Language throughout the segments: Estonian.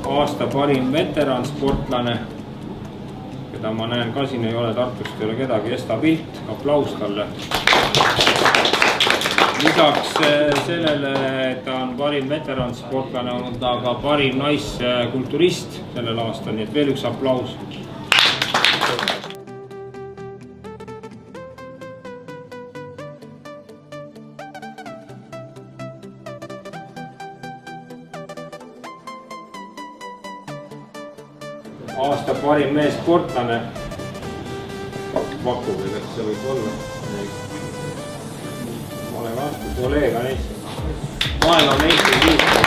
Aasta parim veteransportlane, keda ma näen ka siin ei ole, Tartust ei ole kedagi, Esta Pilt, aplaus talle. Lisaks sellele, et ta on parim veteransportlane, on ta ka parim naiskulturist sellel aastal, nii et veel üks aplaus. Aasta parim meessportlane, pakub, et see võib olla. Ole vastu, kolleeg on Eesti. Maailma meistritiitel.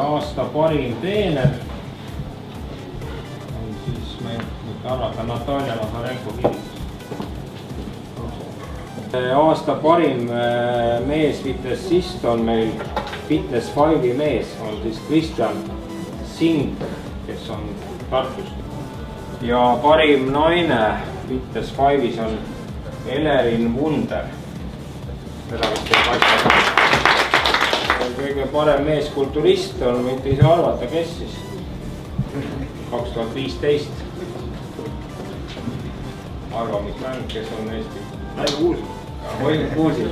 Aasta parim treener on siis meil arvata Natalja Lazarenko. Aasta parim mees fitnessist on meil Fitness 5 mees, on siis Kristjan Sing, kes on Tartust. Ja parim naine Fitness 5-is on Elerin Wunder. Seda vist ei paista. Kõige parem meeskulturist on, võite ise arvata, kes siis 2015 arvamismäng, kes on Eesti. Näidu kuulsid.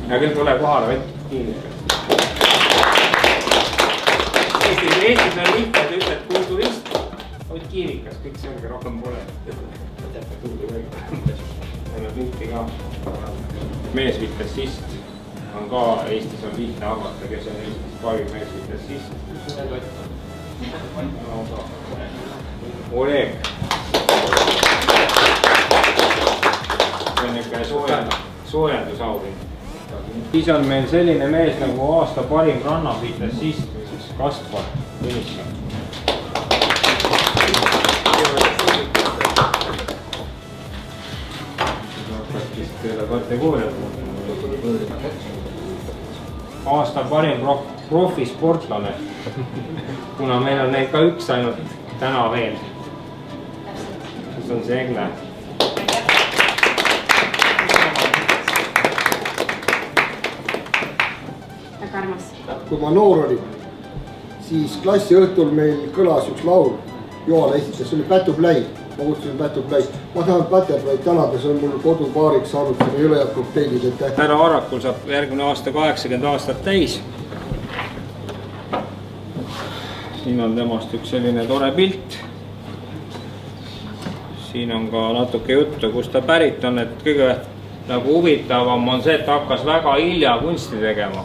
Ja küll tule kohale, võtt kiirikas. Eestis on lihtne, et ütled kulturist, võtt kiirikas, kõik selge, rohkem pole. Enne pilti ka. Meesfitnessist on ka Eestis on lihtne arvata, kes on Eestis parim meesfitnessist. Oleg. See on niisugune soojendusauhind. Siis on meil selline mees nagu aasta parim rannafitnessist, Kaspar Tõnisson. Aasta parim profisportlane, kuna meil on neid ka üks ainult täna veel. Siis on see Egle. Väga armas. Kui ma noor olin, siis klassi õhtul meil kõlas üks laul. Joala esitas, see oli Pätu Pläi. Ma kutsusin Pätu Pläi. Ma tahan Pätervaid tänada, see on mul kodupaariks saanud selle ülejäänud kokteilid. Härra Arakul saab järgmine aasta 80 aastat täis. Siin on temast üks selline tore pilt. Siin on ka natuke juttu, kust ta pärit on, et kõige nagu huvitavam on see, et ta hakkas väga hilja kunsti tegema.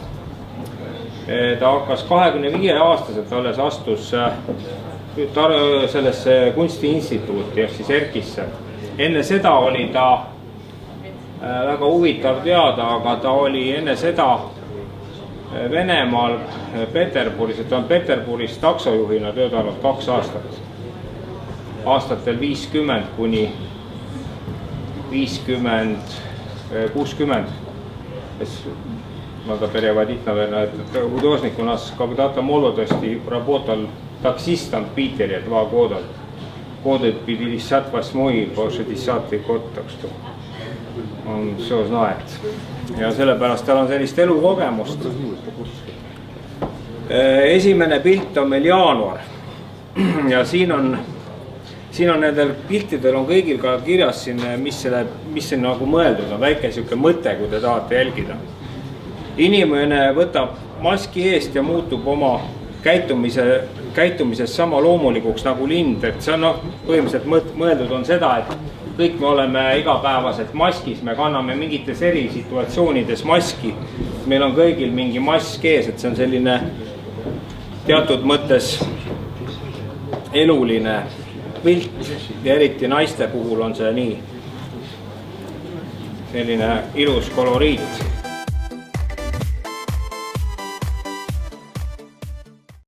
Ta hakkas 25 aastaselt alles astus sellesse kunstiinstituuti ehk siis ERKisse. Enne seda oli ta väga huvitav teada, aga ta oli enne seda Venemaal Peterburis, et ta on Peterburis taksojuhina töötanud 2 aastat. Aastatel 50 kuni 50-60. Надо переводить, наверное, художник у нас когда-то в молодости работал таксистом в Питере 2 года. Годы 58 по 60 год, так что он все знает. Ja sellepärast tal on sellist elukogemust. Esimene pilt on meil jaanuar. Ja siin on nendel piltidel on kõigil ka kirjas siin, mis see nagu mõeldud on. Väike siuke mõte, kui te tahate jälgida. Inimene võtab maski eest ja muutub oma käitumises sama loomulikuks nagu lind. Et see on põhimõtteliselt mõeldud on seda, et kõik me oleme igapäevaselt maskis, me kanname mingites erisituatsioonides maski. meil on kõigil mingi mask ees, et see on selline teatud mõttes eluline pilt ja eriti naiste puhul on see nii selline ilus koloriit.